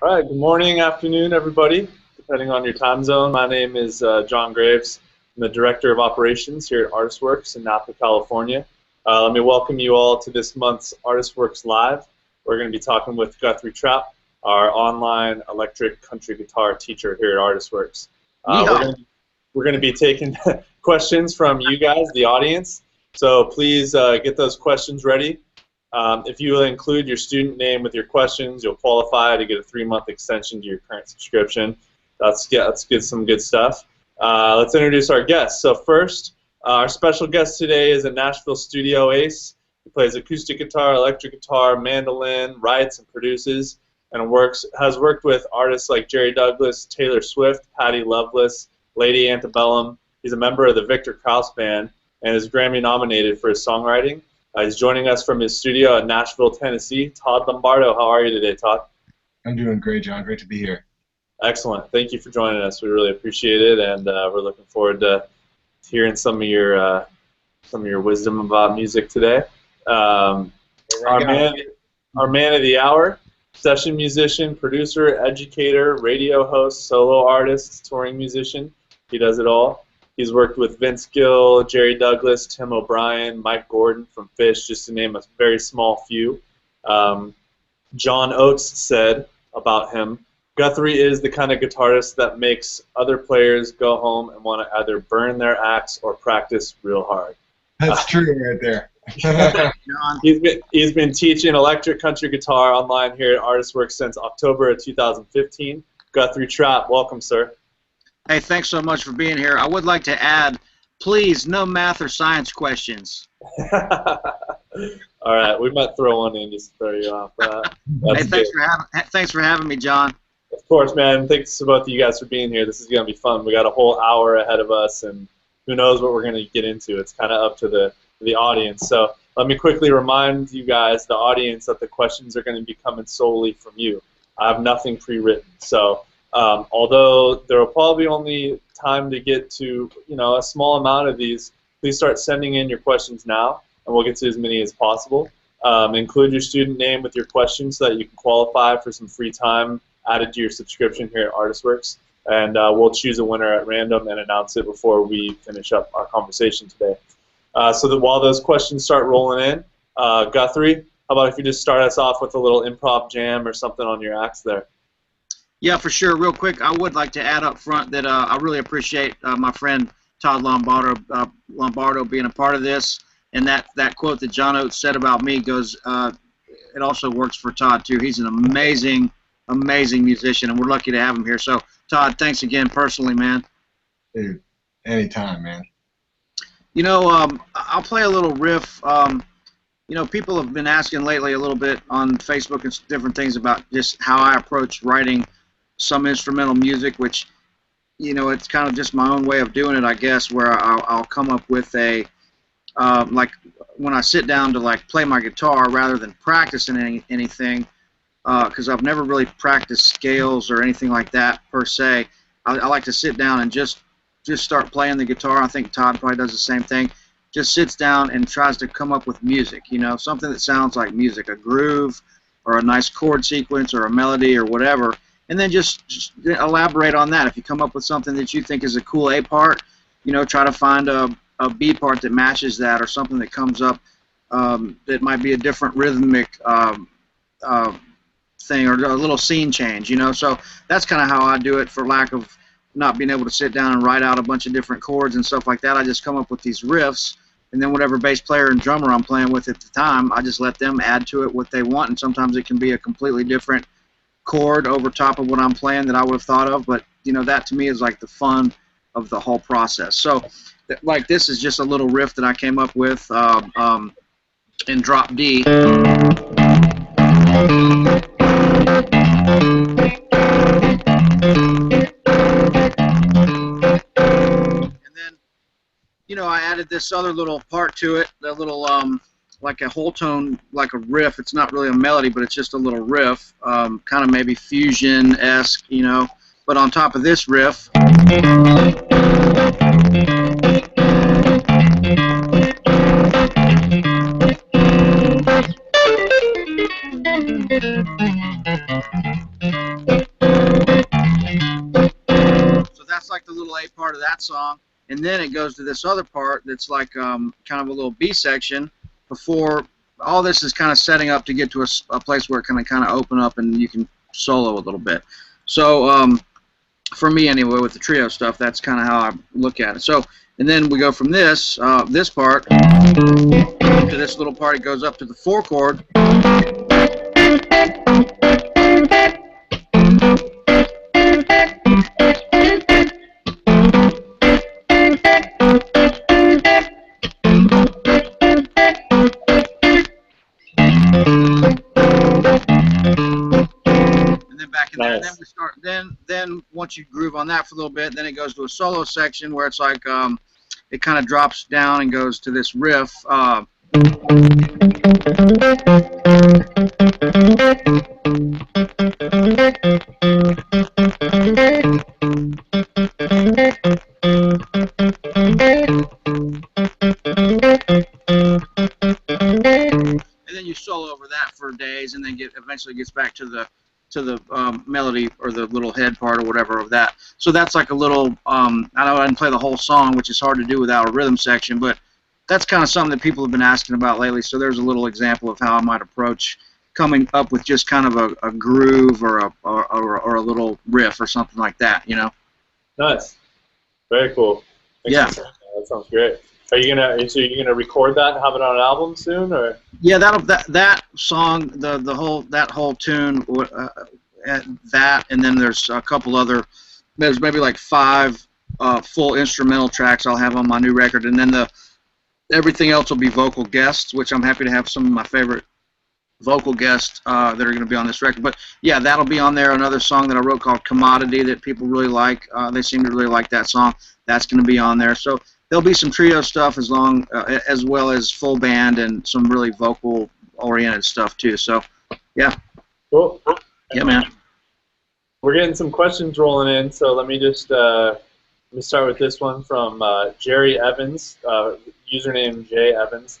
All right, good morning, afternoon, everybody, depending on your time zone. My name is John Graves. I'm the Director of Operations here at ArtistWorks in Napa, California. Let me welcome you all to this month's ArtistWorks Live. We're going to be talking with Guthrie Trapp, our online electric country guitar teacher here at ArtistWorks. We're going to be taking questions from you guys, the audience, so please get those questions ready. If you will include your student name with your questions, you'll qualify to get a 3-month extension to your current subscription. Let's get some good stuff. Let's introduce our guests. So first, our special guest today is a Nashville studio ace. He plays acoustic guitar, electric guitar, mandolin, writes and produces, and has worked with artists like Jerry Douglas, Taylor Swift, Patti Loveless, Lady Antebellum. He's a member of the Victor Krause Band and is Grammy nominated for his songwriting. He's joining us from his studio in Nashville, Tennessee. Todd Lombardo, how are you today, Todd? I'm doing great, John. Great to be here. Excellent. Thank you for joining us. We really appreciate it, and we're looking forward to hearing some of your wisdom about music today. Our man of the hour, session musician, producer, educator, radio host, solo artist, touring musician. He does it all. He's worked with Vince Gill, Jerry Douglas, Tim O'Brien, Mike Gordon from Phish, just to name a very small few. John Oates said about him, Guthrie is the kind of guitarist that makes other players go home and want to either burn their axe or practice real hard. That's true right there. He's been teaching electric country guitar online here at ArtistWorks since October of 2015. Guthrie Trapp, welcome, sir. Hey, thanks so much for being here. I would like to add, please, no math or science questions. All right, we might throw one in just to throw you off. Hey, thanks for having me, John. Of course, man. Thanks to both of you guys for being here. This is going to be fun. We got a whole hour ahead of us, and who knows what we're going to get into. It's kind of up to the audience. So let me quickly remind you guys, the audience, that the questions are going to be coming solely from you. I have nothing pre-written, so. Although there will probably be only time to get to a small amount of these, please start sending in your questions now, and we'll get to as many as possible. Include your student name with your questions so that you can qualify for some free time added to your subscription here at ArtistWorks, and we'll choose a winner at random and announce it before we finish up our conversation today. So that while those questions start rolling in, Guthrie, how about if you just start us off with a little improv jam or something on your axe there? Yeah, for sure. Real quick, I would like to add up front that I really appreciate my friend Todd Lombardo being a part of this. And that quote that John Oates said about me goes, it also works for Todd, too. He's an amazing, amazing musician, and we're lucky to have him here. So, Todd, thanks again personally, man. Dude, anytime, man. I'll play a little riff. People have been asking lately a little bit on Facebook and different things about just how I approach writing some instrumental music, which, it's kind of just my own way of doing it, I guess, where I'll come up with a, like when I sit down to play my guitar rather than practicing anything, because I've never really practiced scales or anything like that per se. I like to sit down and just start playing the guitar. I think Todd probably does the same thing. Just sits down and tries to come up with music, something that sounds like music, a groove or a nice chord sequence or a melody or whatever, and then just elaborate on that. If you come up with something that you think is a cool A part, try to find a B part that matches that, or something that comes up that might be a different rhythmic thing, or a little scene change, So that's kind of how I do it, for lack of not being able to sit down and write out a bunch of different chords and stuff like that. I just come up with these riffs, and then whatever bass player and drummer I'm playing with at the time, I just let them add to it what they want, and sometimes it can be a completely different chord over top of what I'm playing that I would have thought of, but that to me is like the fun of the whole process. So this is just a little riff that I came up with in drop D. I added this other little part to it, a little like a whole tone, like a riff. It's not really a melody, but it's just a little riff, kind of maybe fusion-esque, but on top of this riff, of that song, and then it goes to this other part that's like kind of a little B section before all this is kind of setting up to get to a place where it can kind of open up and you can solo a little bit. So for me anyway, with the trio stuff, that's kind of how I look at it. So, and then we go from this this part to this little part. It goes up to the 4 chord. Nice. And then we start. Then once you groove on that for a little bit, then it goes to a solo section where it's like it kind of drops down and goes to this riff. And then you solo over that for days, and then eventually gets back to the melody or the little head part or whatever of that. So that's like a little, I know I didn't play the whole song, which is hard to do without a rhythm section, but that's kind of something that people have been asking about lately. So there's a little example of how I might approach coming up with just kind of a groove or a little riff or something like that, you know? Nice. Very cool. Yeah. That sounds great. Are you gonna record that and have it on an album soon, or? Yeah, that song, that whole tune, that, and then there's a couple other. There's maybe like 5 full instrumental tracks I'll have on my new record, and then everything else will be vocal guests, which I'm happy to have some of my favorite vocal guests that are going to be on this record. But yeah, that'll be on there. Another song that I wrote called "Commodity" that people really like. They seem to really like that song. That's going to be on there. So there'll be some trio stuff as well as full band and some really vocal oriented stuff too. So yeah. Cool. Yeah, man. We're getting some questions rolling in, so let me just let me start with this one from Jerry Evans, username J Evans.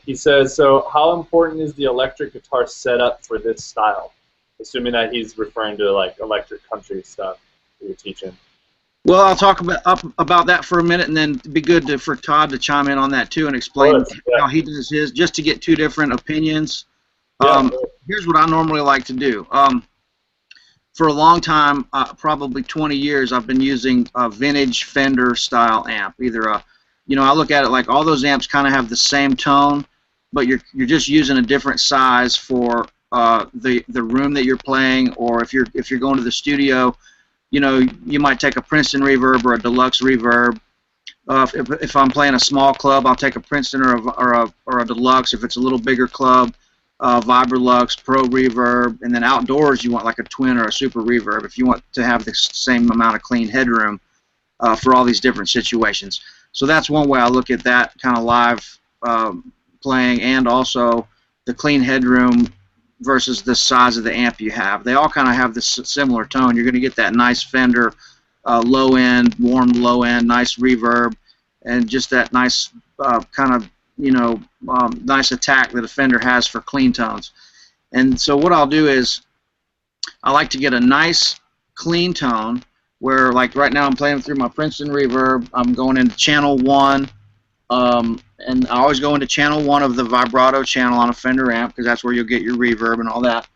He says, so how important is the electric guitar setup for this style? Assuming that he's referring to like electric country stuff that you're teaching. Well, I'll talk about that for a minute, and then it'd be good for Todd to chime in on that too and explain how he does his, just to get 2 different opinions. Here's what I normally like to do. For a long time, probably 20 years, I've been using a vintage Fender style amp. Either I look at it like all those amps kind of have the same tone, but you're just using a different size for the room that you're playing, or if you're going to the studio. You might take a Princeton reverb or a deluxe reverb. If I'm playing a small club, I'll take a Princeton or a deluxe. If it's a little bigger club, Vibrolux, Pro Reverb, and then outdoors you want like a twin or a super reverb if you want to have the same amount of clean headroom for all these different situations. So that's one way I look at that kind of live playing, and also the clean headroom versus the size of the amp you have. They all kind of have this similar tone. You're going to get that nice Fender low end, warm low end, nice reverb, and just that nice kind of nice attack that a Fender has for clean tones. And so what I'll do is I like to get a nice clean tone where, like right now I'm playing through my Princeton reverb. I'm going into channel 1. And I always go into channel 1 of the vibrato channel on a Fender amp because that's where you'll get your reverb and all that.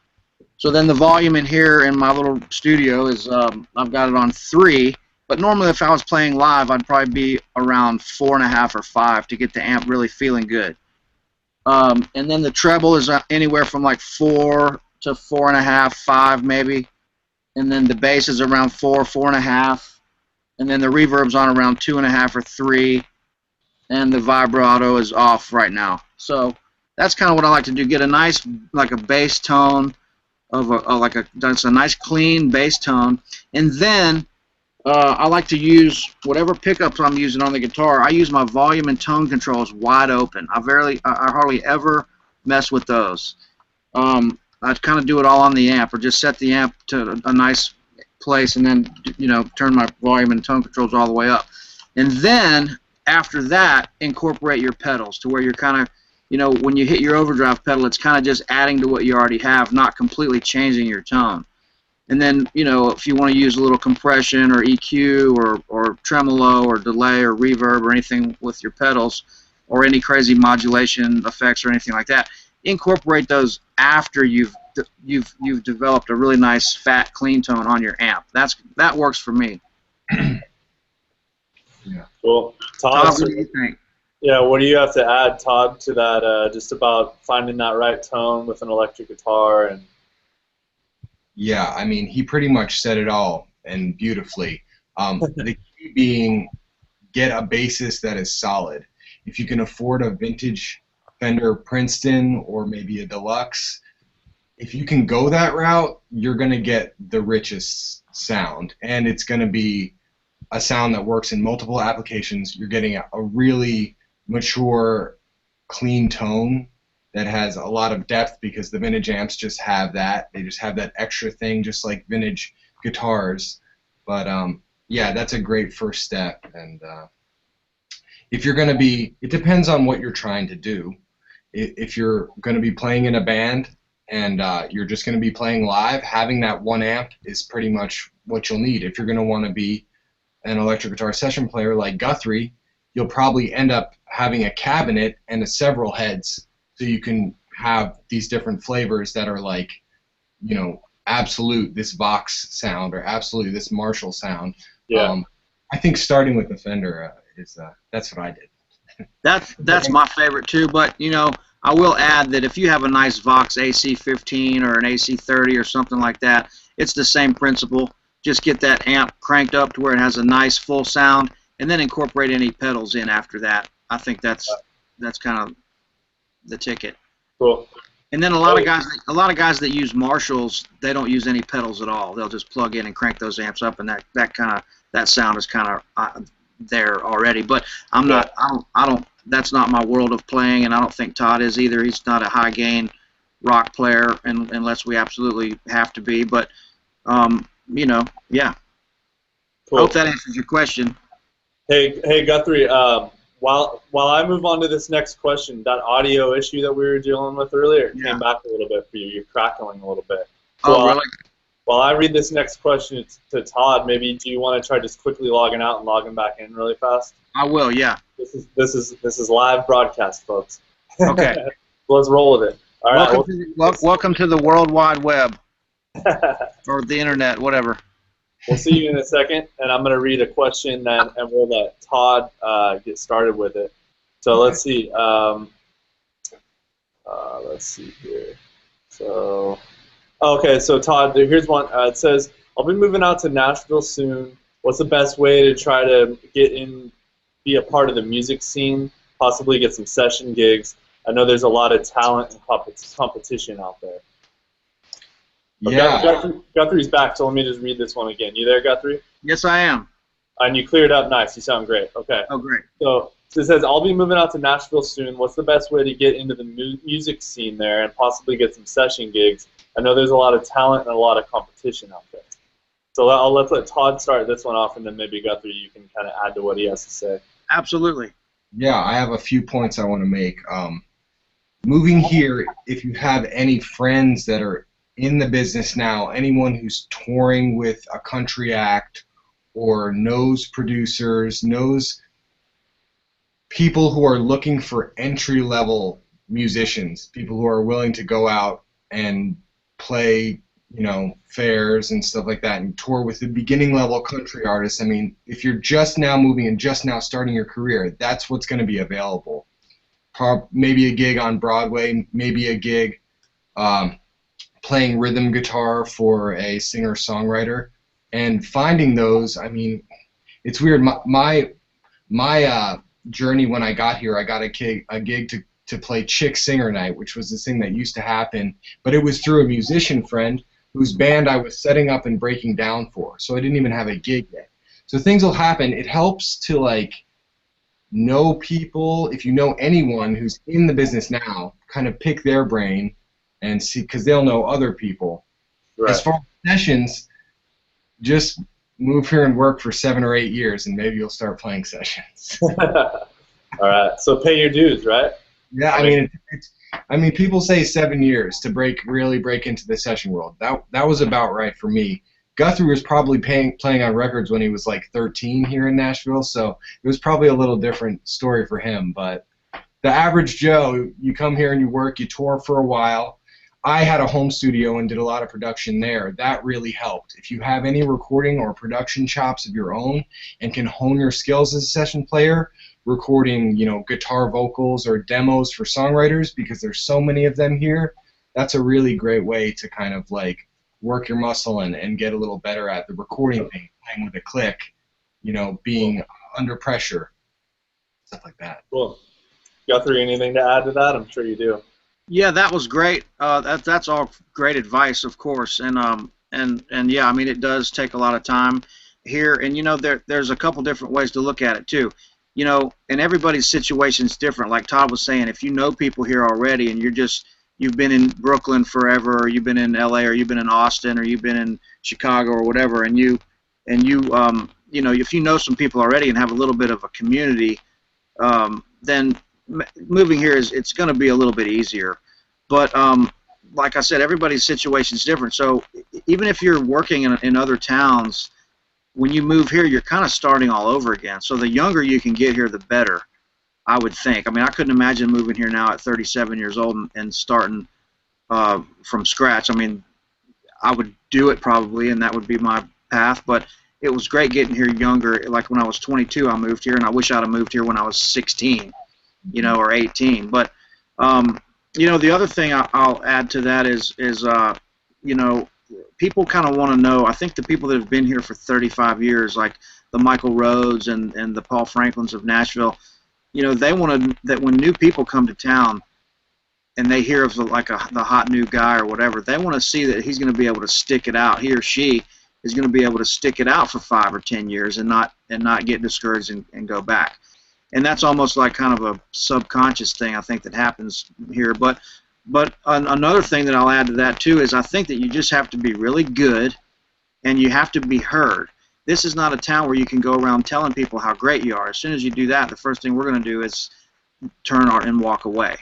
So then the volume in here in my little studio is, I've got it on 3, but normally if I was playing live I'd probably be around 4.5 or 5 to get the amp really feeling good. And then the treble is anywhere from like 4 to 4.5, 5 maybe. And then the bass is around 4, 4.5. And then the reverb's on around 2.5 or 3. And the vibrato is off right now. So that's kind of what I like to do. Get a nice, like a bass tone of that's a nice clean bass tone. And then I like to use whatever pickups I'm using on the guitar. I use my volume and tone controls wide open. I hardly ever mess with those. I kind of do it all on the amp, or just set the amp to a nice place, and then turn my volume and tone controls all the way up. And then after that, incorporate your pedals to where you're kind of, when you hit your overdrive pedal, it's kind of just adding to what you already have, not completely changing your tone. And then, you know, if you want to use a little compression or EQ or tremolo or delay or reverb or anything with your pedals, or any crazy modulation effects or anything like that, incorporate those after you've developed a really nice fat clean tone on your amp. That works for me. Yeah. Cool. Todd, Todd, what do you think? yeah, what do you have to add, Todd, to that? Just about finding that right tone with an electric guitar and. Yeah, I mean, he pretty much said it all, and beautifully. The key being, get a basis that is solid. If you can afford a vintage Fender Princeton or maybe a Deluxe, if you can go that route, you're going to get the richest sound, and it's going to be a sound that works in multiple applications. You're getting a really mature, clean tone that has a lot of depth, because the vintage amps just have that. They just have that extra thing, just like vintage guitars. But yeah, that's a great first step. And if you're going to be, it depends on what you're trying to do. If you're going to be playing in a band and you're just going to be playing live, having that one amp is pretty much what you'll need. If you're going to want to be an electric guitar session player like Guthrie, you'll probably end up having a cabinet and several heads, so you can have these different flavors that are like, you know, absolute this Vox sound or absolutely this Marshall sound. Yeah. I think starting with the Fender that's what I did. That's my favorite too. But you know, I will add that if you have a nice Vox AC15 or an AC30 or something like that, it's the same principle. Just get that amp cranked up to where it has a nice full sound, and then incorporate any pedals in after that. I think that's kind of the ticket. Cool. And then a lot of guys that use Marshalls, they don't use any pedals at all. They'll just plug in and crank those amps up, and that sound is kind of there already. But I'm not. I don't. That's not my world of playing, and I don't think Todd is either. He's not a high gain rock player, unless we absolutely have to be. But you know, yeah. Cool. I hope that answers your question. Hey, Guthrie. While I move on to this next question, that audio issue that we were dealing with earlier came back a little bit for you. You're crackling a little bit. So really? While I read this next question to Todd, maybe do you want to try just quickly logging out and logging back in really fast? I will. Yeah. This is live broadcast, folks. Okay. Let's roll with it. All right. Welcome to the World Wide Web, or the Internet, whatever. We'll see you in a second, and I'm going to read a question, and we'll let Todd get started with it. So let's see. Let's see here. So, okay, so Todd, here's one. It says, I'll be moving out to Nashville soon. What's the best way to try to be a part of the music scene, possibly get some session gigs? I know there's a lot of talent and competition out there. Yeah. Guthrie's back, so let me just read this one again. You there, Guthrie? Yes, I am. And you cleared up nice. You sound great. Okay. Oh, great. So it says, I'll be moving out to Nashville soon. What's the best way to get into the music scene there and possibly get some session gigs? I know there's a lot of talent and a lot of competition out there. So let's let Todd start this one off, and then maybe Guthrie, you can kind of add to what he has to say. Absolutely. Yeah, I have a few points I want to make. Moving here, if you have any friends that are in the business now, anyone who's touring with a country act or knows producers, knows people who are looking for entry-level musicians, people who are willing to go out and play, you know, fairs and stuff like that and tour with the beginning-level country artists. I mean, if you're just now moving and just now starting your career, that's what's going to be available. Maybe a gig on Broadway, maybe a gig playing rhythm guitar for a singer-songwriter, and finding those. I mean, it's weird. My journey when I got here, I got a gig to play Chick Singer Night, which was this thing that used to happen, but it was through a musician friend whose band I was setting up and breaking down for, so I didn't even have a gig yet. So things will happen. It helps to, like, know people. If you know anyone who's in the business now, kind of pick their brain and see, because they'll know other people. Right. As far as sessions, just move here and work for 7 or 8 years, and maybe you'll start playing sessions. All right. So pay your dues, right? Yeah, I mean, I mean, people say 7 years to really break into the session world. That was about right for me. Guthrie was probably playing on records when he was like 13 here in Nashville, so it was probably a little different story for him. But the average Joe, you come here and you work, you tour for a while. I had a home studio and did a lot of production there. That really helped. If you have any recording or production chops of your own and can hone your skills as a session player, recording, guitar vocals or demos for songwriters, because there's so many of them here, that's a really great way to kind of like work your muscle and get a little better at the recording thing, playing with a click, being under pressure, stuff like that. Cool. Guthrie, anything to add to that? I'm sure you do. Yeah, that was great. That's all great advice, of course, and yeah, I mean, it does take a lot of time here, and there's a couple different ways to look at it too. And everybody's situation is different. Like Todd was saying, if you know people here already and you've been in Brooklyn forever, or you've been in LA, or you've been in Austin, or you've been in Chicago or whatever, and if you know some people already and have a little bit of a community, then moving here it's going to be a little bit easier. But like I said, everybody's situation is different. So even if you're working in other towns, when you move here, you're kind of starting all over again. So the younger you can get here, the better, I would think. I mean, I couldn't imagine moving here now at 37 years old and starting from scratch. I mean, I would do it probably, and that would be my path. But it was great getting here younger. Like when I was 22, I moved here, and I wish I'd have moved here when I was 16, or 18. But the other thing I'll add to that is people kind of want to know. I think the people that have been here for 35 years, like the Michael Rhodes and the Paul Franklins of Nashville, they want that when new people come to town and they hear of the hot new guy or whatever, they want to see that he's going to be able to stick it out. He or she is going to be able to stick it out for 5 or 10 years and not get discouraged and go back. And that's almost like kind of a subconscious thing, I think, that happens here. But another thing that I'll add to that too is I think that you just have to be really good, and you have to be heard. This is not a town where you can go around telling people how great you are. As soon as you do that, the first thing we're going to do is turn and walk away.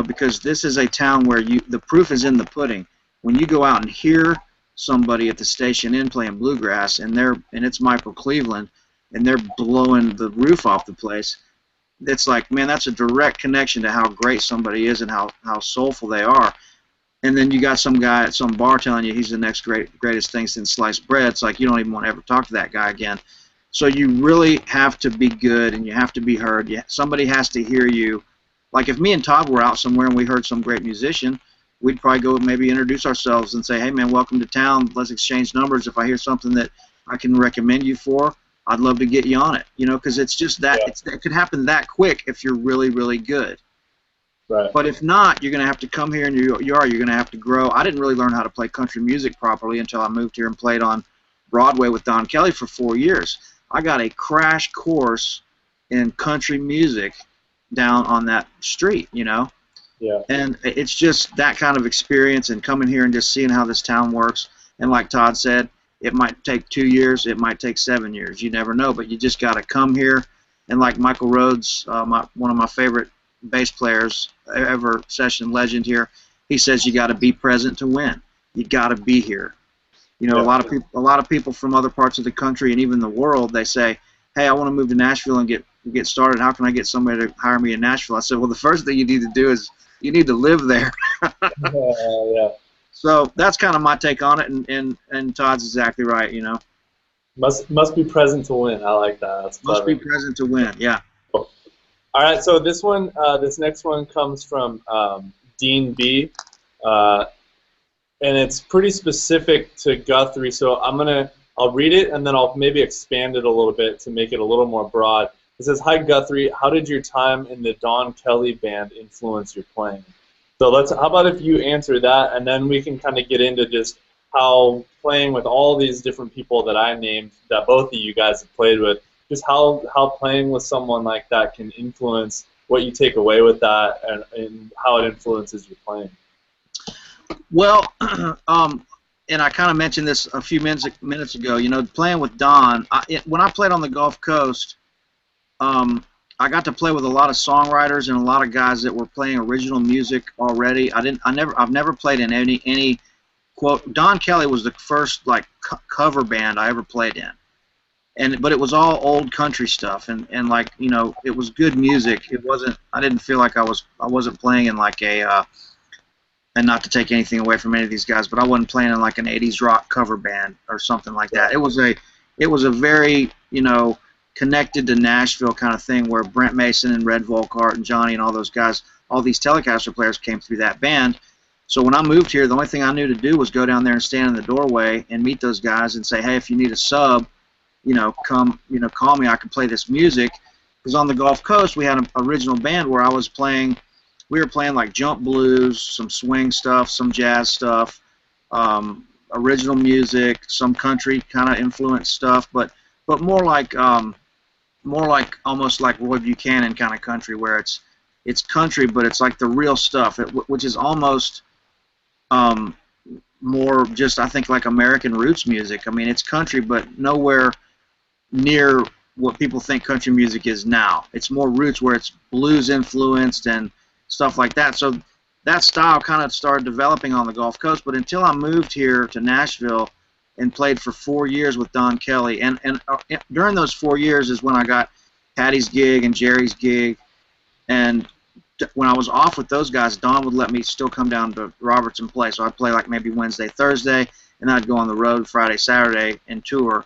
Because this is a town where the proof is in the pudding. When you go out and hear somebody at the station in playing bluegrass, and it's Michael Cleveland, and they're blowing the roof off the place, it's like, man, that's a direct connection to how great somebody is and how soulful they are. And then you got some guy at some bar telling you he's the next greatest thing since sliced bread. It's like you don't even want to ever talk to that guy again. So you really have to be good, and you have to be heard. Somebody has to hear you. Like if me and Todd were out somewhere and we heard some great musician, we'd probably go maybe introduce ourselves and say, hey, man, welcome to town. Let's exchange numbers. If I hear something that I can recommend you for, I'd love to get you on it, because it's just that it could happen that quick if you're really, really good. Right. But if not, you're going to have to come here and you're going to have to grow. I didn't really learn how to play country music properly until I moved here and played on Broadway with Don Kelly for 4 years. I got a crash course in country music down on that street, Yeah. And it's just that kind of experience and coming here and just seeing how this town works. And like Todd said, it might take 2 years, it might take 7 years. You never know, but you just got to come here. And like Michael Rhodes, one of my favorite bass players ever, session legend here, he says you got to be present to win. You got to be here. A lot of people from other parts of the country and even the world, they say, hey, I want to move to Nashville and get started. How can I get somebody to hire me in Nashville? I said, well, the first thing you need to do is you need to live there. Yeah. So that's kind of my take on it, and Todd's exactly right, Must be present to win. I like that. That's clever. Must be present to win, yeah. Cool. All right, so this next one comes from Dean B, and it's pretty specific to Guthrie. So I'll read it and then I'll maybe expand it a little bit to make it a little more broad. It says, "Hi Guthrie, how did your time in the Don Kelly band influence your playing?" So how about if you answer that, and then we can kind of get into just how playing with all these different people that I named, that both of you guys have played with, just how playing with someone like that can influence what you take away with that, and how it influences your playing. Well, and I kind of mentioned this a few minutes ago. Playing with Don, when I played on the Gulf Coast, I got to play with a lot of songwriters and a lot of guys that were playing original music already. I've never played in any quote. Don Kelly was the first like cover band I ever played in, but it was all old country stuff, and like, you know, it was good music. It wasn't. I didn't feel like I wasn't playing in like a and not to take anything away from any of these guys, but I wasn't playing in like an '80s rock cover band or something like that. It was a very, you know, connected to Nashville kind of thing, where Brent Mason and Red Volkart and Johnny and all those guys, all these Telecaster players came through that band. So when I moved here, the only thing I knew to do was go down there and stand in the doorway and meet those guys and say, hey, if you need a sub, you know, come, you know, call me, I can play this music. Because on the Gulf Coast, we had an original band where we were playing like jump blues, some swing stuff, some jazz stuff, original music, some country kind of influenced stuff, but more like almost like Roy Buchanan kind of country, where it's country, but it's like the real stuff, which is almost more just, I think, like American roots music. I mean, it's country, but nowhere near what people think country music is now. It's more roots, where it's blues influenced and stuff like that. So that style kind of started developing on the Gulf Coast, but until I moved here to Nashville and played for 4 years with Don Kelly, and during those 4 years is when I got Patty's gig and Jerry's gig, and when I was off with those guys, Don would let me still come down to Robertson play. So I'd play like maybe Wednesday, Thursday, and I'd go on the road Friday, Saturday and tour.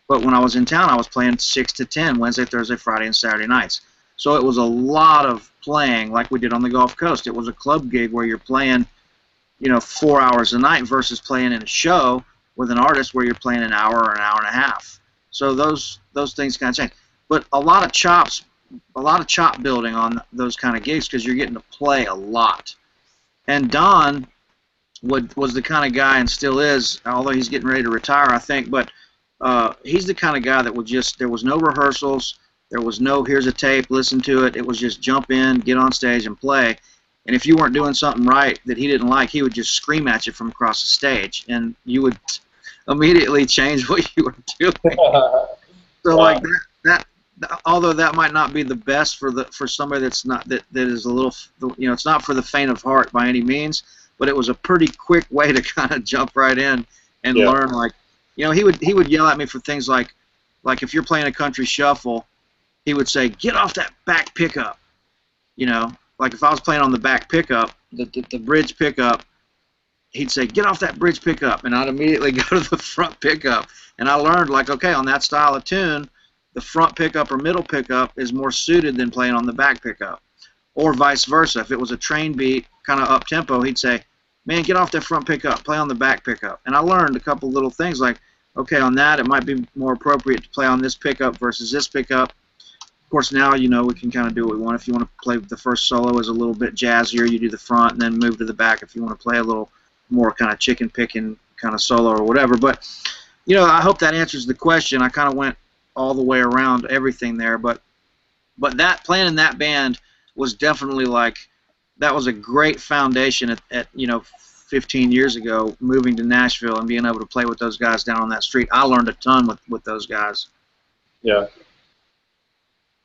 But when I was in town, I was playing 6 to 10, Wednesday, Thursday, Friday, and Saturday nights. So it was a lot of playing like we did on the Gulf Coast. It was a club gig where you're playing, you know, 4 hours a night versus playing in a show with an artist where you're playing an hour or an hour and a half. So those things kind of change. But a lot of chop building on those kind of gigs, because you're getting to play a lot. And Don was the kind of guy, and still is, although he's getting ready to retire, I think, but he's the kind of guy that would just, there was no rehearsals, there was no here's a tape, listen to it. It was just jump in, get on stage, and play. And if you weren't doing something right that he didn't like, he would just scream at you from across the stage, and you would immediately change what you were doing. So like that, although that might not be the best for somebody that's not that is a little, you know, it's not for the faint of heart by any means, but it was a pretty quick way to kind of jump right in and learn. Like, you know, he would yell at me for things like if you're playing a country shuffle, he would say, get off that back pickup. You know, like if I was playing on the back pickup, the bridge pickup, he'd say, get off that bridge pickup, and I'd immediately go to the front pickup. And I learned, like, okay, on that style of tune, the front pickup or middle pickup is more suited than playing on the back pickup. Or vice versa. If it was a train beat, kind of up-tempo, he'd say, man, get off that front pickup, play on the back pickup. And I learned a couple little things like, okay, on that, it might be more appropriate to play on this pickup versus this pickup. Of course, now, you know, we can kind of do what we want. If you want to play the first solo as a little bit jazzier, you do the front and then move to the back if you want to play a little more kind of chicken picking kind of solo or whatever. But, you know, I hope that answers the question. I kind of went all the way around everything there, but that playing in that band was definitely like, that was a great foundation at you know, 15 years ago, moving to Nashville and being able to play with those guys down on that street. I learned a ton with those guys. Yeah.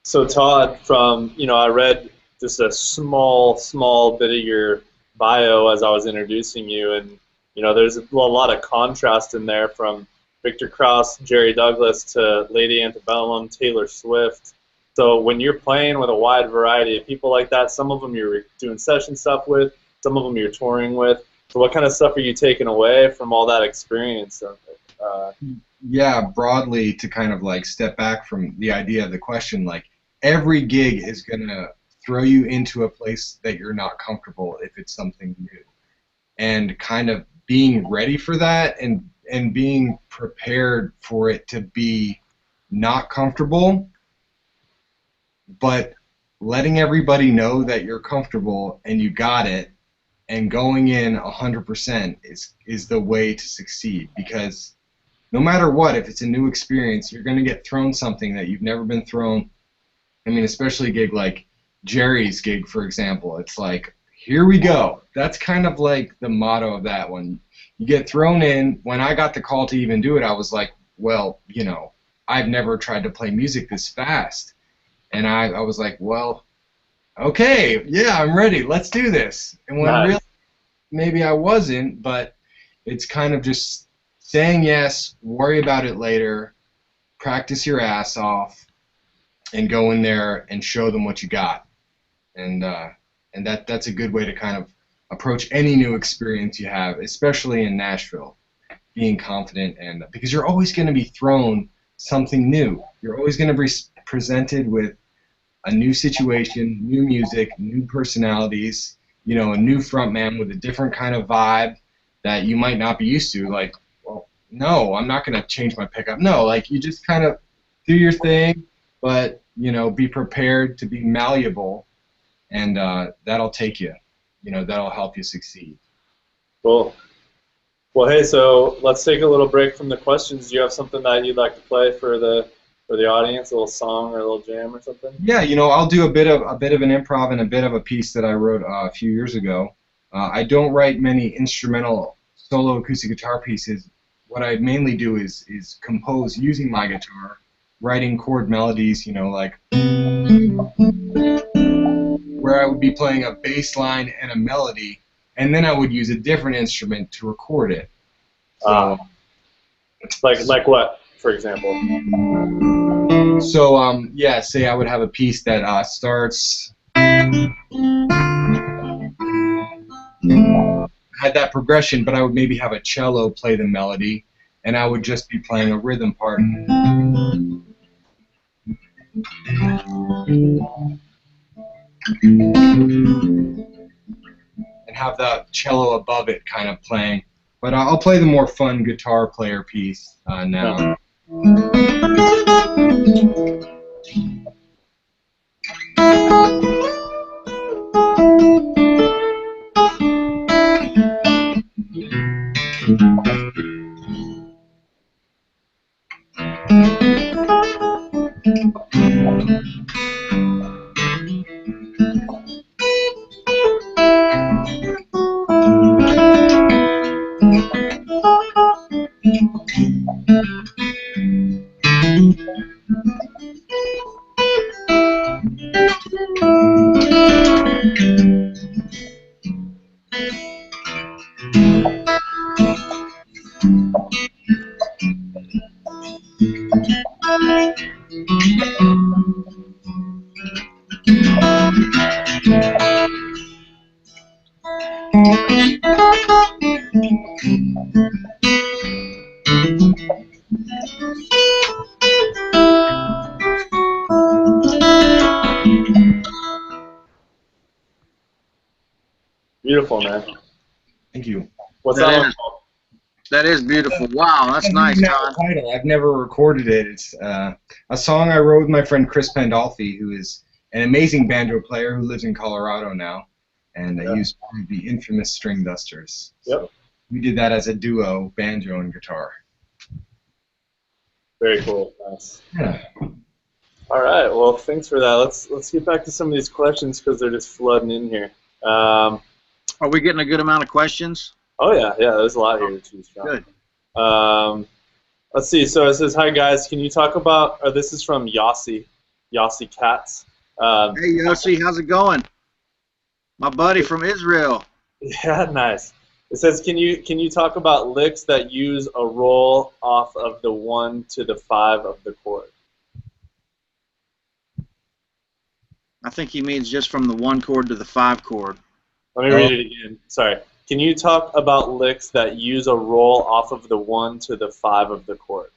So Todd, from, you know, I read just a small bit of your bio as I was introducing you, and, you know, there's a lot of contrast in there, from Victor Krauss, Jerry Douglas to Lady Antebellum, Taylor Swift. So when you're playing with a wide variety of people like that, some of them you're doing session stuff with, some of them you're touring with. So what kind of stuff are you taking away from all that experience? Yeah, broadly, to kind of like step back from the idea of the question, like every gig is going to throw you into a place that you're not comfortable if it's something new. And kind of being ready for that and being prepared for it to be not comfortable, but letting everybody know that you're comfortable and you got it, and going in 100% is the way to succeed. Because no matter what, if it's a new experience, you're going to get thrown something that you've never been thrown. I mean, especially a gig like Jerry's gig, for example. It's like, here we go. That's kind of like the motto of that one. You get thrown in. When I got the call to even do it, I was like, well, you know, I've never tried to play music this fast. And I was like, well, okay, yeah, I'm ready. Let's do this. And when Nice. really maybe I wasn't, but it's kind of just saying yes, worry about it later, practice your ass off, and go in there and show them what you got. And that's a good way to kind of approach any new experience you have, especially in Nashville. Being confident, and because you're always going to be thrown something new. You're always going to be presented with a new situation, new music, new personalities, you know, a new frontman with a different kind of vibe that you might not be used to. Like, well, no, I'm not going to change my pickup. No, like you just kind of do your thing, but, you know, be prepared to be malleable, and that'll take you. You know, that'll help you succeed. Cool. Well, hey, so let's take a little break from the questions. Do you have something that you'd like to play for the audience, a little song or a little jam or something? Yeah, you know, I'll do a bit of an improv and a bit of a piece that I wrote a few years ago. I don't write many instrumental solo acoustic guitar pieces. What I mainly do is compose using my guitar, writing chord melodies, you know, like where I would be playing a bass line and a melody, and then I would use a different instrument to record it. So, like what, for example? So, yeah, say I would have a piece that starts, had that progression, but I would maybe have a cello play the melody, and I would just be playing a rhythm part. And have the cello above it kind of playing. But I'll play the more fun guitar player piece now. Beautiful, man. Thank you. What's that one called? That is beautiful. Wow, that's nice, Todd. Title. I've never recorded it. It's a song I wrote with my friend Chris Pandolfi, who is an amazing banjo player who lives in Colorado now, and he used to be infamous String Dusters. Yep. We did that as a duo, banjo and guitar. Very cool. Nice. Yeah. All right. Well, thanks for that. Let's get back to some of these questions because they're just flooding in here. Are we getting a good amount of questions? Oh yeah, there's a lot here to choose from. Good. Let's see. So it says, "Hi guys, can you talk about?" This is from Yossi Katz. Hey Yossi, how's it going? My buddy from Israel. Yeah, nice. It says, "Can you talk about licks that use a roll off of the 1 to the 5 of the chord?" I think he means just from the 1 chord to the 5 chord. Let me read it again. Sorry. Can you talk about licks that use a roll off of the 1 to the 5 of the chord?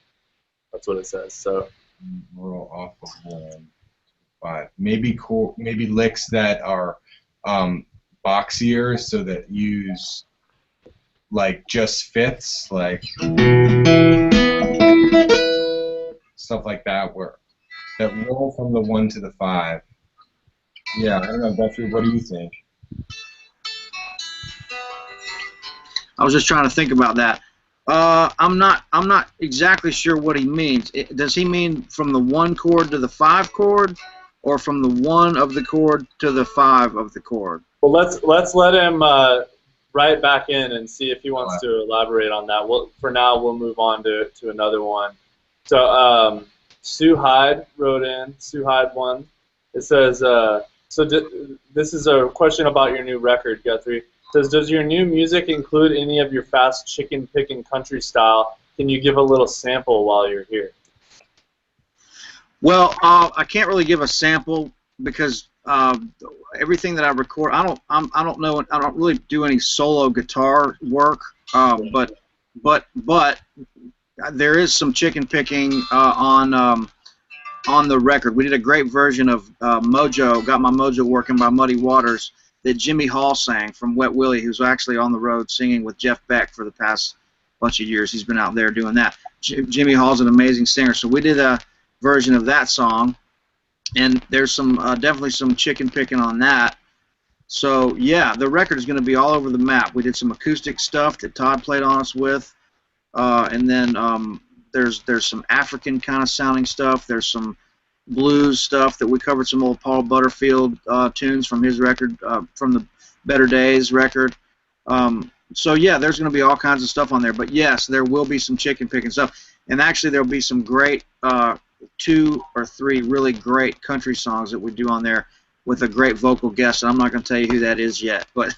That's what it says. So Roll off of 1 to 5. Maybe licks that are boxier, so that use like just fifths, like stuff like that, that roll from the 1 to the 5. Yeah, I don't know, Guthrie, what do you think? I was just trying to think about that. I'm not exactly sure what he means. Does he mean from the 1 chord to the 5 chord, or from the 1 of the chord to the 5 of the chord? Well, let's let him write back in and see if he wants to elaborate on that. For now, we'll move on to another one. So Sue Hyde wrote in. Sue Hyde 1. It says, this is a question about your new record, Guthrie. It says, does your new music include any of your fast chicken picking country style? Can you give a little sample while you're here? Well, I can't really give a sample because everything that I record, I don't really do any solo guitar work. But there is some chicken picking on the record. We did a great version of Mojo, Got My Mojo Working by Muddy Waters, that Jimmy Hall sang from Wet Willie, who's actually on the road singing with Jeff Beck for the past bunch of years. He's been out there doing that. Jimmy Hall's an amazing singer, so we did a version of that song, and there's some definitely some chicken picking on that. So yeah, the record is going to be all over the map. We did some acoustic stuff that Todd played on us with, and then there's some African kind of sounding stuff. There's some blues stuff that we covered, some old Paul Butterfield tunes from his record, from the Better Days record. So yeah, there's going to be all kinds of stuff on there. But yes, there will be some chicken picking stuff, and actually there'll be some great 2 or 3 really great country songs that we do on there with a great vocal guest. And I'm not going to tell you who that is yet, but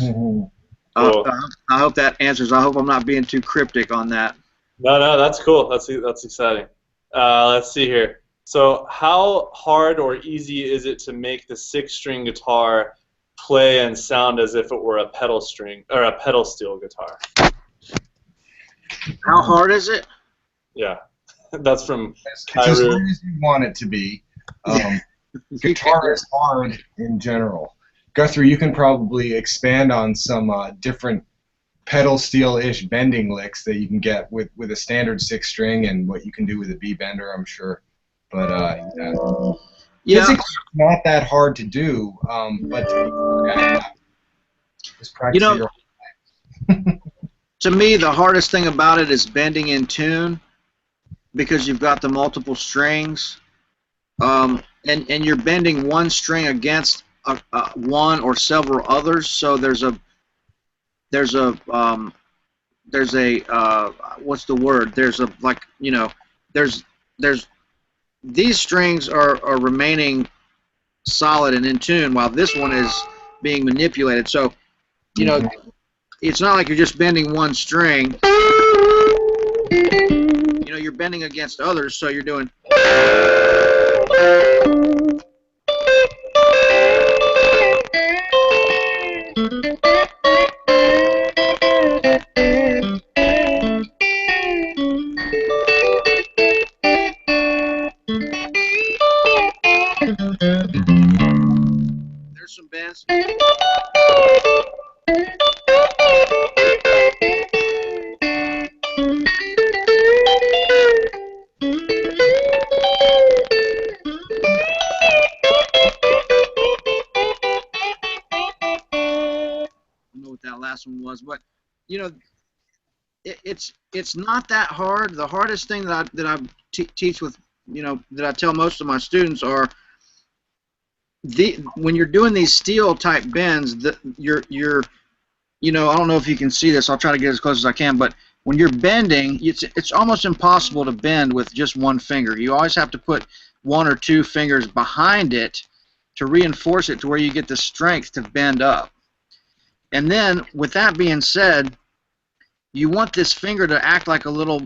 Cool. I hope that answers. I hope I'm not being too cryptic on that. No, that's cool. That's exciting. Let's see here. So how hard or easy is it to make the 6-string guitar play and sound as if it were a pedal string or a pedal steel guitar? How hard is it? Yeah, that's from It's as Kyru. hard as you want it to be. Guitar is hard in general. Guthrie, you can probably expand on some different pedal steel-ish bending licks that you can get with a standard 6-string and what you can do with a B bender, I'm sure. But Yeah. physically, it's not that hard to do, but just practice You know, your to me, the hardest thing about it is bending in tune, because you've got the multiple strings, and you're bending one string against one or several others. So there's a what's the word? There's a, like, you know, there's these strings are remaining solid and in tune while this one is being manipulated. So, you know, it's not like you're just bending one string. You know, you're bending against others, so you're doing. There's some bends. That last one was, but you know, it's not that hard. The hardest thing that I teach with, you know, that I tell most of my students are when you're doing these steel type bends, that you're you know, I don't know if you can see this. I'll try to get as close as I can, but when you're bending, it's almost impossible to bend with just one finger. You always have to put 1 or 2 fingers behind it to reinforce it to where you get the strength to bend up. And then, with that being said, you want this finger to act like a little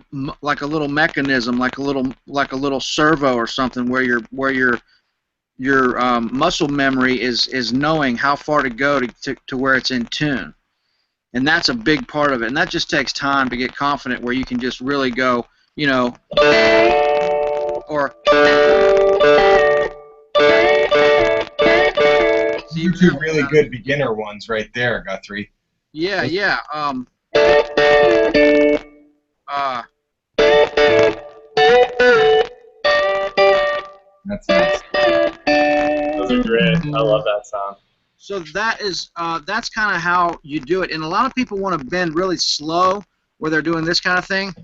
mechanism, like a little servo or something, where your muscle memory is knowing how far to go to where it's in tune. And that's a big part of it. And that just takes time to get confident, where you can just really go, you know, or. You two really good beginner ones right there, Guthrie. Yeah, yeah. That's nice. Those are great. I love that sound. So that's kind of how you do it. And a lot of people want to bend really slow, where they're doing this kind of thing.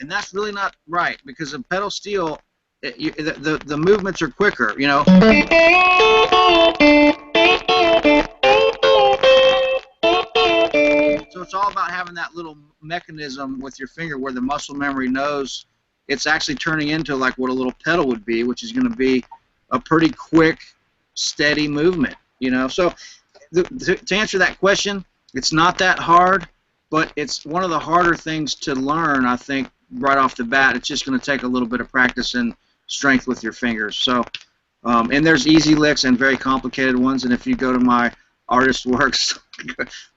And that's really not right, because in pedal steel, the movements are quicker, you know. So it's all about having that little mechanism with your finger where the muscle memory knows it's actually turning into like what a little pedal would be, which is going to be a pretty quick, steady movement, you know. So to answer that question, it's not that hard, but it's one of the harder things to learn, I think, right off the bat. It's just going to take a little bit of practice and strength with your fingers. So, and there's easy licks and very complicated ones, and if you go to my ArtistWorks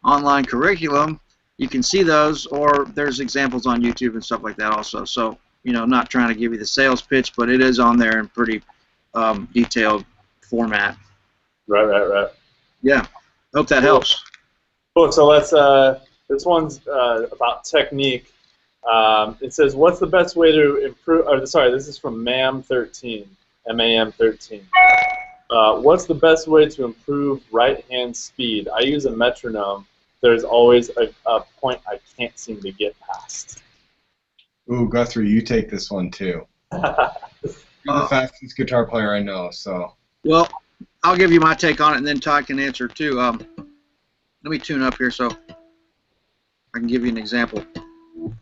online curriculum, you can see those, or there's examples on YouTube and stuff like that also. So, you know, not trying to give you the sales pitch, but it is on there in pretty detailed format. Right. Yeah, hope that helps. Cool. So let's. This one's about technique. It says, "What's the best way to improve?" Or, sorry, this is from MAM13. MAM13. What's the best way to improve right hand speed? I use a metronome. There's always a point I can't seem to get past. Ooh, Guthrie, you take this one too. You're the fastest guitar player I know, so. Well, I'll give you my take on it, and then Todd can answer too. Let me tune up here so I can give you an example.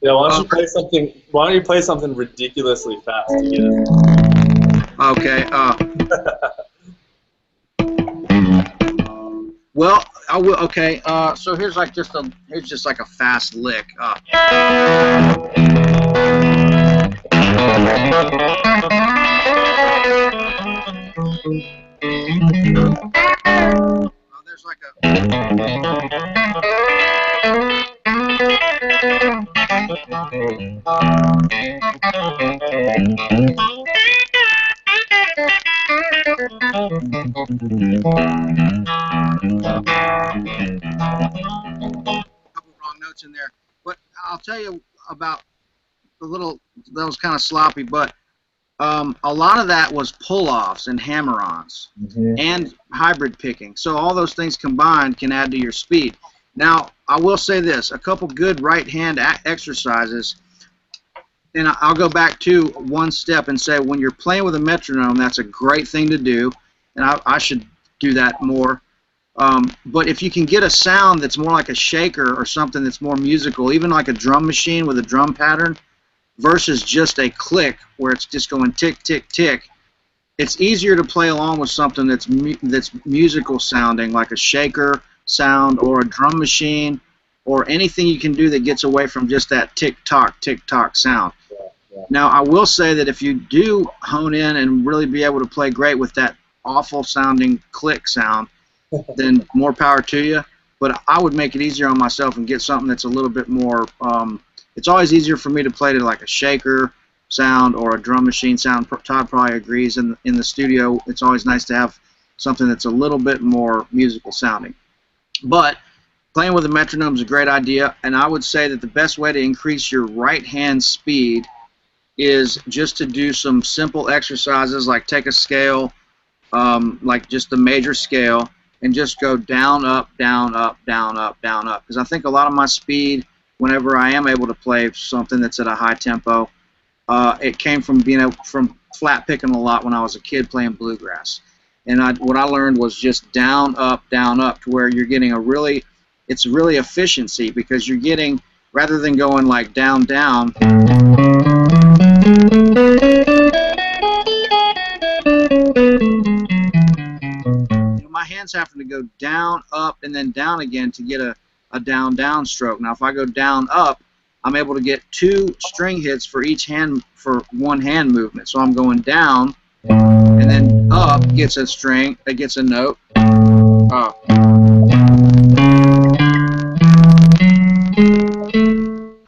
Yeah, why don't you play something? Why don't you play something ridiculously fast to get it? Okay. Well, I will. Okay. So here's just like a fast lick. Oh, there's like couple wrong notes in there, but I'll tell you about the little that was kind of sloppy, but a lot of that was pull-offs and hammer-ons and hybrid picking. So all those things combined can add to your speed. Now, I will say this, a couple good right-hand exercises, and I'll go back to one step and say when you're playing with a metronome, that's a great thing to do, and I should do that more. But if you can get a sound that's more like a shaker or something that's more musical, even like a drum machine with a drum pattern, versus just a click where it's just going tick, tick, tick, it's easier to play along with something that's musical sounding, like a shaker sound or a drum machine or anything you can do that gets away from just that tick-tock sound. Yeah. Now, I will say that if you do hone in and really be able to play great with that awful sounding click sound, then more power to you. But I would make it easier on myself and get something that's a little bit more it's always easier for me to play to like a shaker sound or a drum machine sound. Todd probably agrees. In the studio, it's always nice to have something that's a little bit more musical sounding. But playing with a metronome is a great idea, and I would say that the best way to increase your right hand speed is just to do some simple exercises like take a scale, like just the major scale, and just go down, up, down, up, down, up, down, up. Because I think a lot of my speed, whenever I am able to play something that's at a high tempo, it came from from flat picking a lot when I was a kid playing bluegrass. And what I learned was just down, up, to where you're getting it's really efficiency, because you're getting, rather than going like down, down, my hands having to go down, up, and then down again to get a down, down stroke. Now, if I go down, up, I'm able to get 2 string hits for each hand for one hand movement. So I'm going down, and then up gets a string, it gets a note.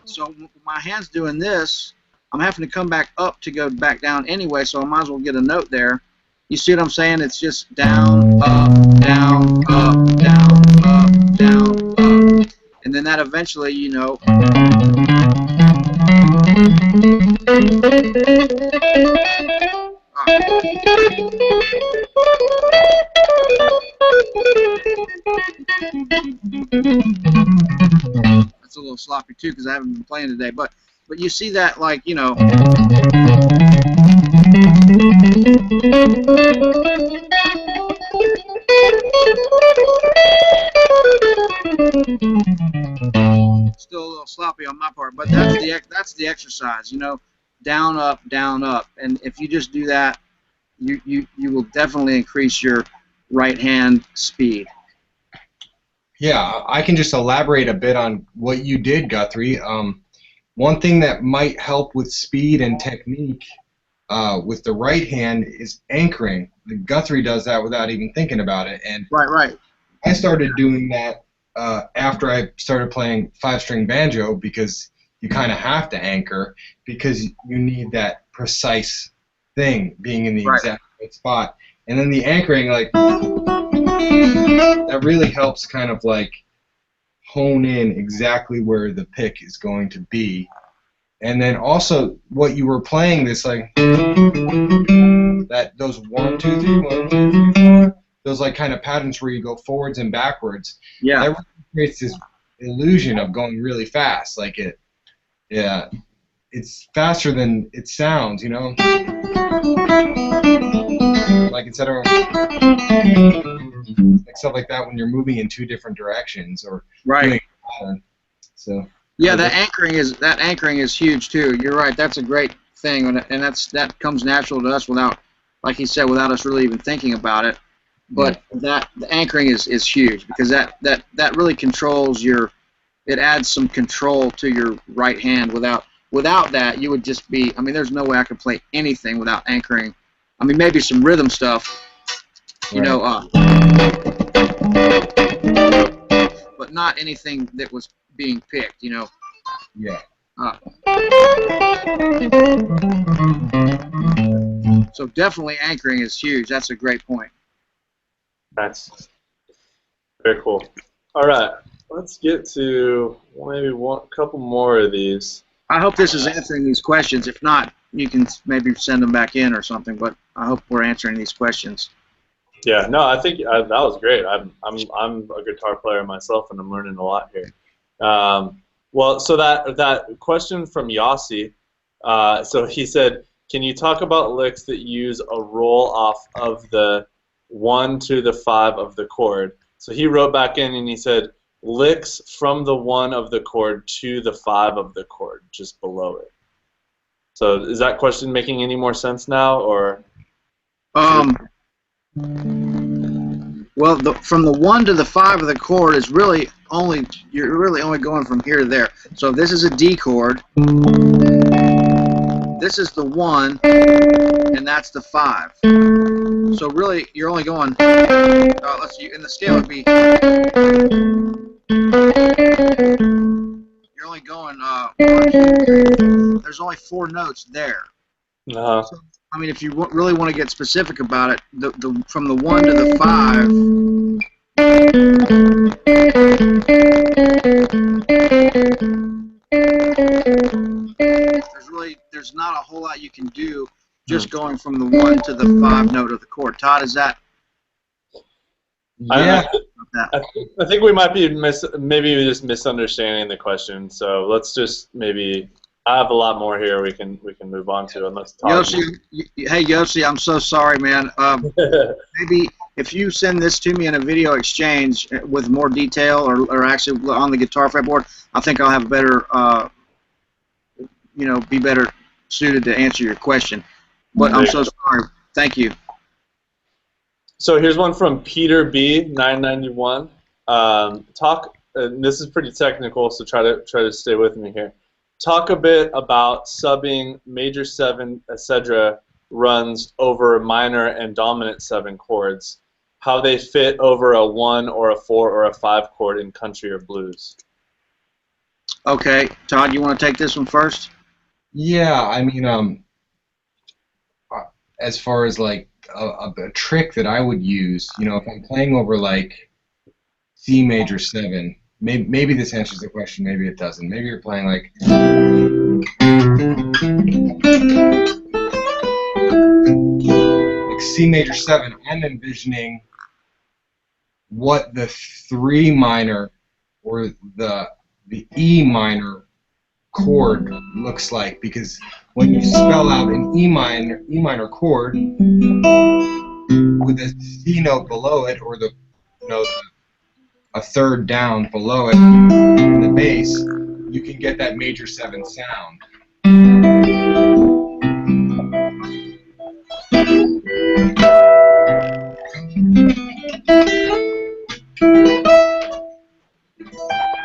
So my hand's doing this. I'm having to come back up to go back down anyway, so I might as well get a note there. You see what I'm saying? It's just down, up, down, up, down, up, down, up. And then that eventually, you know. That's a little sloppy too because I haven't been playing today, but you see that, like, you know. Still a little sloppy on my part, but that's the exercise, you know. down, up, down, up. And if you just do that, you will definitely increase your right hand speed. Yeah, I can just elaborate a bit on what you did, Guthrie. One thing that might help with speed and technique with the right hand is anchoring. Guthrie does that without even thinking about it. And Right. I started doing that after I started playing 5-string banjo, because you kind of have to anchor, because you need that precise thing being in the exact right spot. And then the anchoring, like, that really helps kind of like hone in exactly where the pick is going to be. And then also what you were playing, this like those 1, 2, 3, 1, 2, 3, 4, those like kind of patterns where you go forwards and backwards. Yeah. That really creates this illusion of going really fast. Like it's faster than it sounds, you know? Like instead of like stuff like that when you're moving in 2 different directions or doing a pattern. So yeah, that anchoring is huge too. You're right. That's a great thing, and that comes natural to us without, like he said, without us really even thinking about it. But the anchoring is huge, because that really controls your. It adds some control to your right hand. Without that, you would just be. I mean, there's no way I could play anything without anchoring. I mean, maybe some rhythm stuff, you know, but not anything that was being picked, you know. yeah. So definitely anchoring is huge. That's a great point. That's very cool. All right, let's get to maybe couple more of these. I hope this is answering these questions. If not, you can maybe send them back in or something. But I hope we're answering these questions. Yeah, no, I think that was great. I'm a guitar player myself, and I'm learning a lot here. Well, so that question from Yossi, so he said, can you talk about licks that use a roll off of the 1 to the 5 of the chord? So he wrote back in and he said, licks from the 1 of the chord to the 5 of the chord, just below it. So is that question making any more sense now, or? Well, from the 1 to the 5 of the chord is really only, you're really only going from here to there. So if this is a D chord, this is the 1, and that's the 5. So really, you're only going, let's see, in the scale would be, you're only going, 1, 2, 3, there's only 4 notes there. Uh-huh. So, I mean, if you really want to get specific about it, from the 1 to the 5, there's not a whole lot you can do just going from the 1 to the 5 note of the chord. Todd, is that? Yeah. I think we might be maybe just misunderstanding the question. So let's just maybe. I have a lot more here we can move on to, unless Yossi, hey Yossi, I'm so sorry, man. Maybe if you send this to me in a video exchange with more detail, or actually on the guitar fretboard, I think I'll have better, be better suited to answer your question. But I'm so sorry. Thank you. So here's one from Peter B 991. This is pretty technical, so try to stay with me here. Talk a bit about subbing major 7 etc. runs over minor and dominant 7 chords, how they fit over a 1 or a 4 or a 5 chord in country or blues. Okay, Todd, you want to take this one first? Yeah, I mean, as far as like a trick that I would use, if I'm playing over like C major 7. Maybe this answers the question, maybe it doesn't. Maybe you're playing like C major 7. I'm envisioning what the 3 minor or the E minor chord looks like, because when you spell out an E minor chord with a C note below it, or the a third down below it in the bass, you can get that major 7 sound.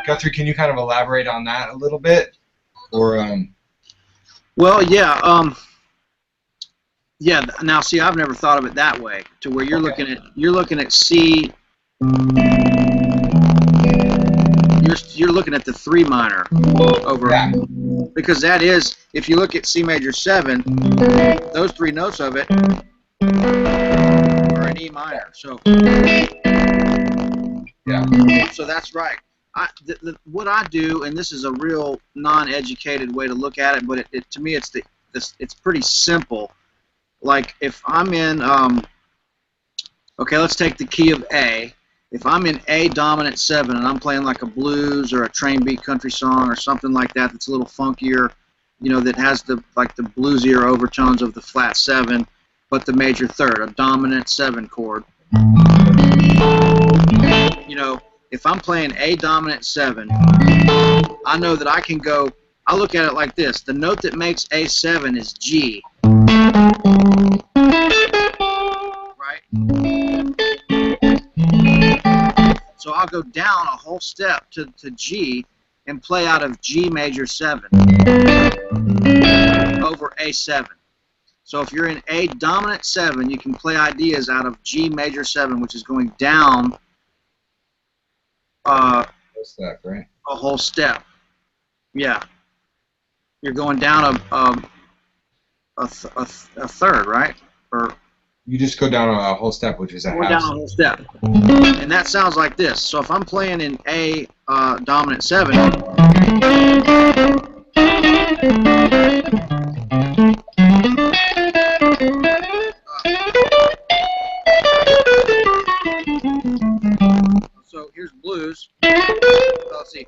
Guthrie, can you kind of elaborate on that a little bit? Or Well, yeah. Yeah. Now, see, I've never thought of it that way, to where you're looking at C. You're looking at the 3 minor over, because that is, if you look at C major 7, those 3 notes of it are in E minor. So yeah. So that's right. What I do, and this is a real non-educated way to look at it, but to me it's pretty simple. Like if I'm in, okay, let's take the key of A. If I'm in A dominant 7 and I'm playing like a blues or a train beat country song or something like that that's a little funkier, you know, that has the bluesier overtones of the flat 7, but the major 3rd, a dominant 7 chord. You know, if I'm playing A dominant 7, I know that I can go, I look at it like this. The note that makes A7 is G. Right? So I'll go down a whole step to G and play out of G major 7 over A7. So if you're in A dominant 7, you can play ideas out of G major 7, which is going down a whole step. Yeah. You're going down a 3rd, right? Or you just go down a whole step, which is a half. Down a whole step. And that sounds like this. So if I'm playing in A dominant 7, so here's blues. Let's see.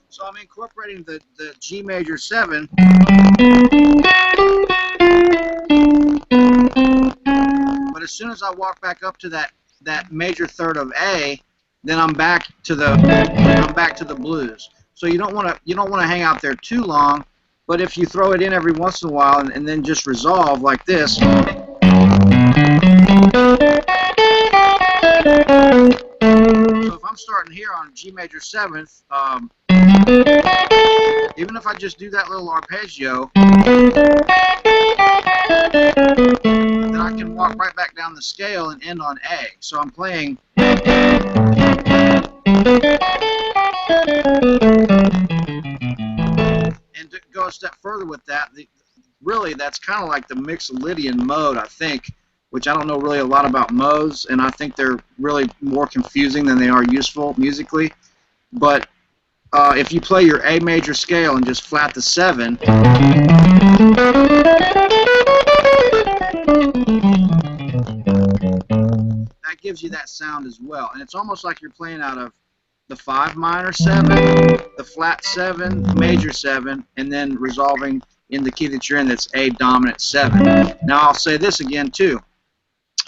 So I'm incorporating the G major 7, but as soon as I walk back up to that major 3rd of A, then I'm back to the blues. So you don't want to hang out there too long, but if you throw it in every once in a while and then just resolve like this. So if I'm starting here on G major 7th, even if I just do that little arpeggio, then I can walk right back down the scale and end on A. So I'm playing. And to go a step further with that, really that's kind of like the Mixolydian mode, I think, which I don't know really a lot about modes, and I think they're really more confusing than they are useful musically. But if you play your A major scale and just flat the 7, that gives you that sound as well. And it's almost like you're playing out of the 5 minor 7, the flat 7, major 7, and then resolving in the key that you're in that's A dominant 7. Now I'll say this again too.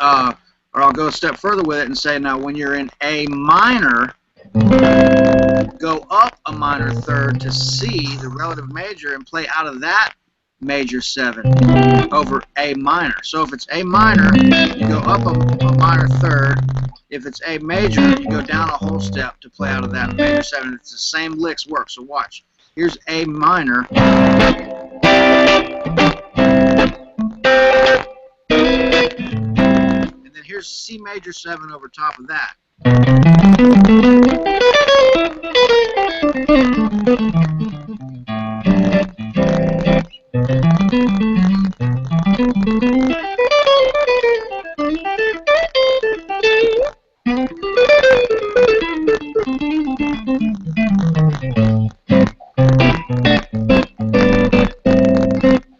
Or I'll go a step further with it and say, now when you're in A minor, go up a minor 3rd to C, the relative major, and play out of that major 7 over A minor. So if it's A minor, you go up a minor 3rd. If it's A major, you go down a whole step to play out of that major 7. It's the same licks work, so watch. Here's A minor. And then here's C major 7 over top of that.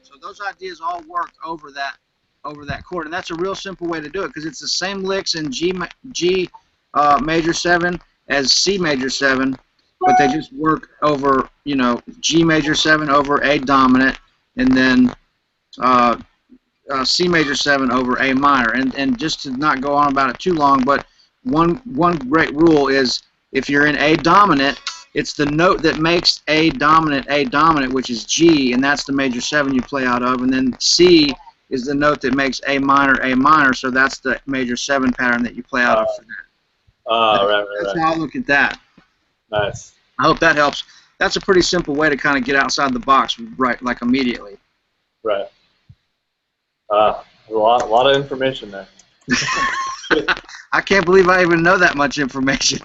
So those ideas all work over that chord, and that's a real simple way to do it because it's the same licks in G major 7 as C major 7, but they just work over, you know, G major 7 over A dominant, and then C major 7 over A minor. And just to not go on about it too long, but one great rule is if you're in A dominant, it's the note that makes A dominant, which is G, and that's the major 7 you play out of, and then C is the note that makes A minor, so that's the major 7 pattern that you play out of for that. That's how I look at that. Nice. I hope that helps. That's a pretty simple way to kind of get outside the box, right? Like immediately. Right. A lot of information there. I can't believe I even know that much information.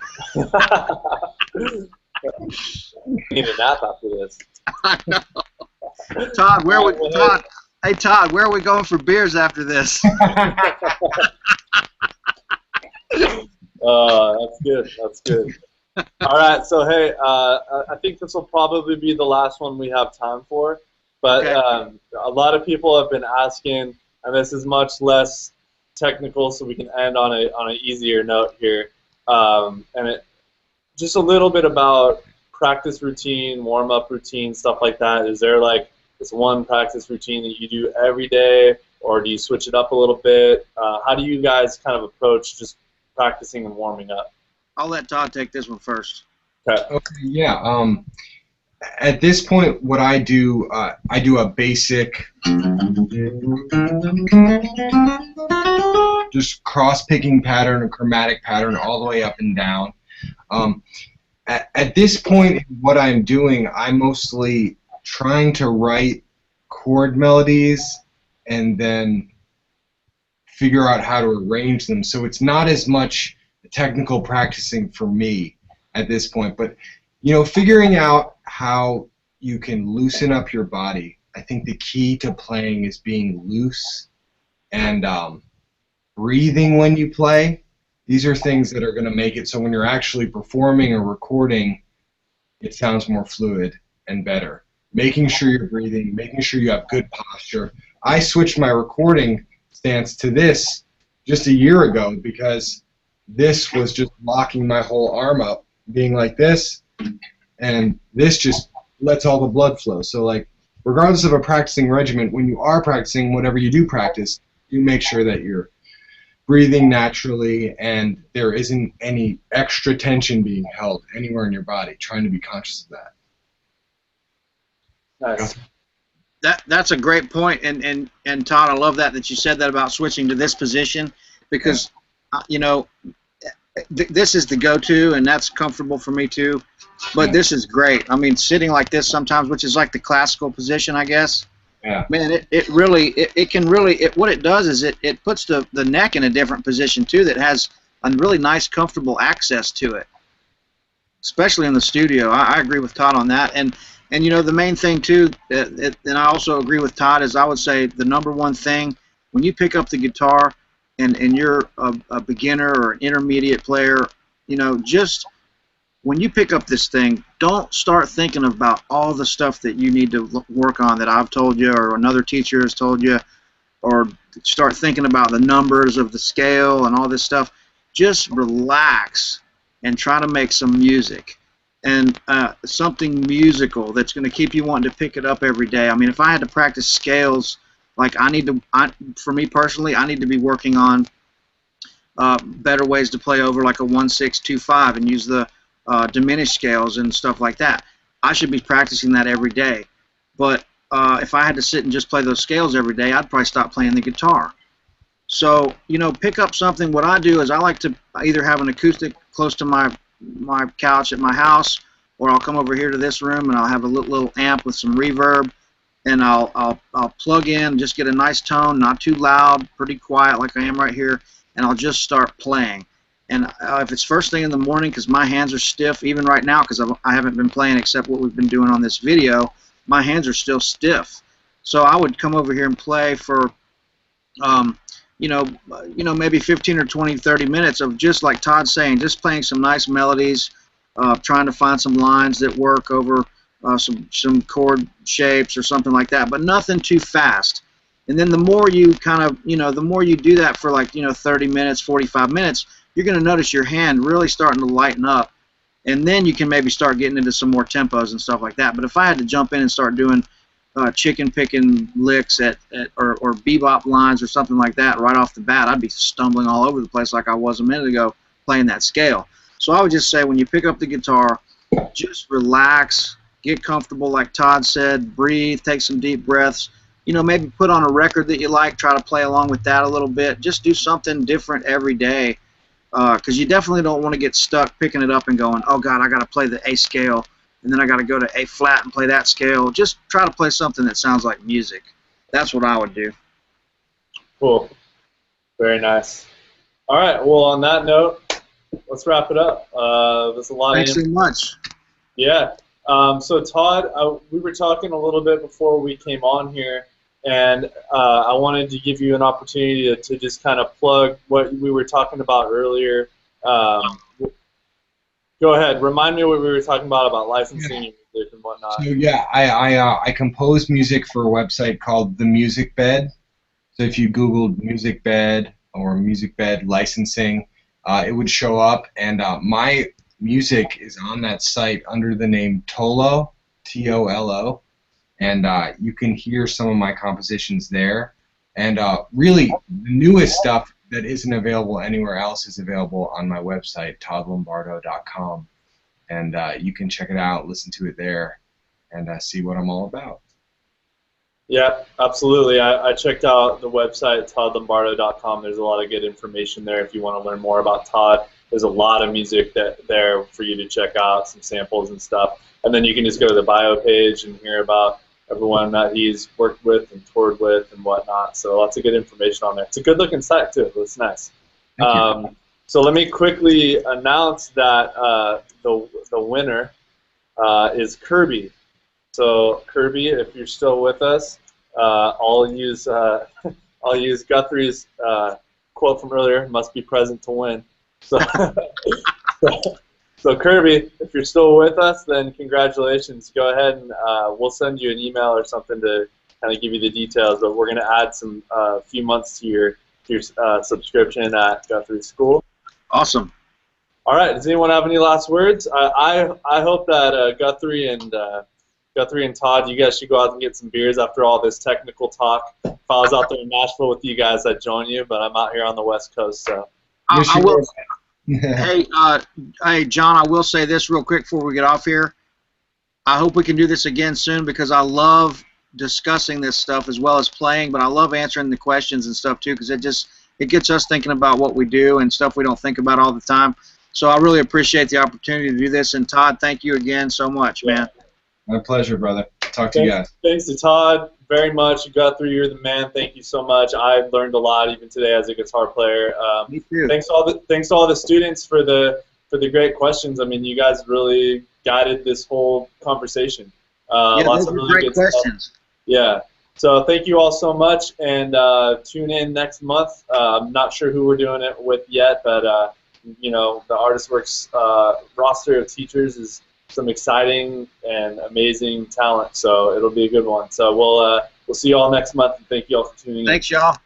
Need a nap after this. I know. Todd, hey Todd, where are we going for beers after this? That's good. That's good. All right, so hey, I think this will probably be the last one we have time for, but okay. A lot of people have been asking, and this is much less technical, so we can end on an easier note here, and just a little bit about practice routine, warm-up routine, stuff like that. Is there like this one practice routine that you do every day, or do you switch it up a little bit? How do you guys kind of approach just practicing and warming up? I'll let Todd take this one first. Okay. Okay. Yeah. At this point, what I do a basic, just cross-picking pattern, a chromatic pattern, all the way up and down. At this point, what I'm doing, I'm mostly trying to write chord melodies and then figure out how to arrange them. So it's not as much technical practicing for me at this point, but figuring out how you can loosen up your body. I think the key to playing is being loose and breathing when you play. These are things that are going to make it so when you're actually performing or recording, it sounds more fluid and better. Making sure you're breathing, making sure you have good posture. I switched my recording stance to this just a year ago because this was just locking my whole arm up, being like this, and this just lets all the blood flow. So like, regardless of a practicing regimen, when you are practicing whatever you do practice, you make sure that you're breathing naturally and there isn't any extra tension being held anywhere in your body, trying to be conscious of that. Nice. That's a great point, and Todd, I love that you said that about switching to this position, because this is the go-to, and that's comfortable for me too. But this is great. I mean, sitting like this sometimes, which is like the classical position, I guess. Yeah. Man, what it does is it puts the neck in a different position too, that has a really nice, comfortable access to it, especially in the studio. I agree with Todd on that, and the main thing too, and I also agree with Todd, is I would say the number one thing when you pick up the guitar and you're a beginner or an intermediate player, just when you pick up this thing, don't start thinking about all the stuff that you need to work on that I've told you or another teacher has told you, or start thinking about the numbers of the scale and all this stuff. Just relax and try to make some music, and something musical that's going to keep you wanting to pick it up every day. I mean, if I had to practice scales, like for me personally, I need to be working on better ways to play over like a 1-6-2-5 and use the diminished scales and stuff like that. I should be practicing that every day. But if I had to sit and just play those scales every day, I'd probably stop playing the guitar. So, pick up something. What I do is I like to either have an acoustic close to my couch at my house, or I'll come over here to this room and I'll have a little amp with some reverb, and I'll plug in, just get a nice tone, not too loud, pretty quiet like I am right here, and I'll just start playing. And if it's first thing in the morning, because my hands are stiff, even right now, because I haven't been playing except what we've been doing on this video, my hands are still stiff. So I would come over here and play for, maybe 15 or 20, 30 minutes of just like Todd's saying, just playing some nice melodies, trying to find some lines that work over some chord shapes or something like that, but nothing too fast. And then the more you the more you do that for like 30 minutes, 45 minutes, you're going to notice your hand really starting to lighten up, and then you can maybe start getting into some more tempos and stuff like that. But if I had to jump in and start doing chicken picking licks or bebop lines or something like that right off the bat, I'd be stumbling all over the place like I was a minute ago playing that scale. So I would just say, when you pick up the guitar, just relax, get comfortable, like Todd said, breathe, take some deep breaths. Maybe put on a record that you like, try to play along with that a little bit. Just do something different every day, because you definitely don't want to get stuck picking it up and going, oh God, I got to play the A scale, and then I got to go to A flat and play that scale. Just try to play something that sounds like music. That's what I would do. Cool. Very nice. All right. Well, on that note, let's wrap it up. There's a lot. Thanks so much. Yeah. So Todd, we were talking a little bit before we came on here, and I wanted to give you an opportunity to just kind of plug what we were talking about earlier. Go ahead. Remind me what we were talking about licensing your music and whatnot. So yeah, I compose music for a website called The Music Bed. So if you Googled Music Bed or Music Bed licensing, it would show up, and my music is on that site under the name Tolo, T-O-L-O, and you can hear some of my compositions there. And really, the newest stuff that isn't available anywhere else is available on my website, toddlombardo.com, and you can check it out, listen to it there, and see what I'm all about. Yeah, absolutely. I checked out the website, toddlombardo.com. There's a lot of good information there if you want to learn more about Todd. There's a lot of music there for you to check out, some samples and stuff. And then you can just go to the bio page and hear about everyone that he's worked with and toured with and whatnot. So lots of good information on there. It's a good-looking site, too. It looks nice. So let me quickly announce that the winner is Kirby. So Kirby, if you're still with us, I'll use Guthrie's quote from earlier: "Must be present to win." So, so Kirby, if you're still with us, then congratulations. Go ahead and we'll send you an email or something to kind of give you the details. But we're going to add some few months to your subscription at Guthrie School. Awesome. All right. Does anyone have any last words? I hope that Guthrie and Todd, you guys should go out and get some beers after all this technical talk. If I was out there in Nashville with you guys, I'd join you, but I'm out here on the West Coast, so. I will. Hey, John, I will say this real quick before we get off here. I hope we can do this again soon, because I love discussing this stuff as well as playing, but I love answering the questions and stuff too, because it gets us thinking about what we do and stuff we don't think about all the time. So I really appreciate the opportunity to do this. And Todd, thank you again so much, man. My pleasure, brother. Talk to you guys. Thanks to Todd very much. Guthrie, you're the man. Thank you so much. I learned a lot even today as a guitar player. Me too. Thanks to all the students for the great questions. I mean, you guys really guided this whole conversation. Lots of really good questions. Stuff. Yeah. So thank you all so much, and tune in next month. I'm not sure who we're doing it with yet, but you know, the ArtistWorks roster of teachers is some exciting and amazing talent, so it'll be a good one. So we'll see you all next month, and thank you all for tuning in. Thanks, y'all.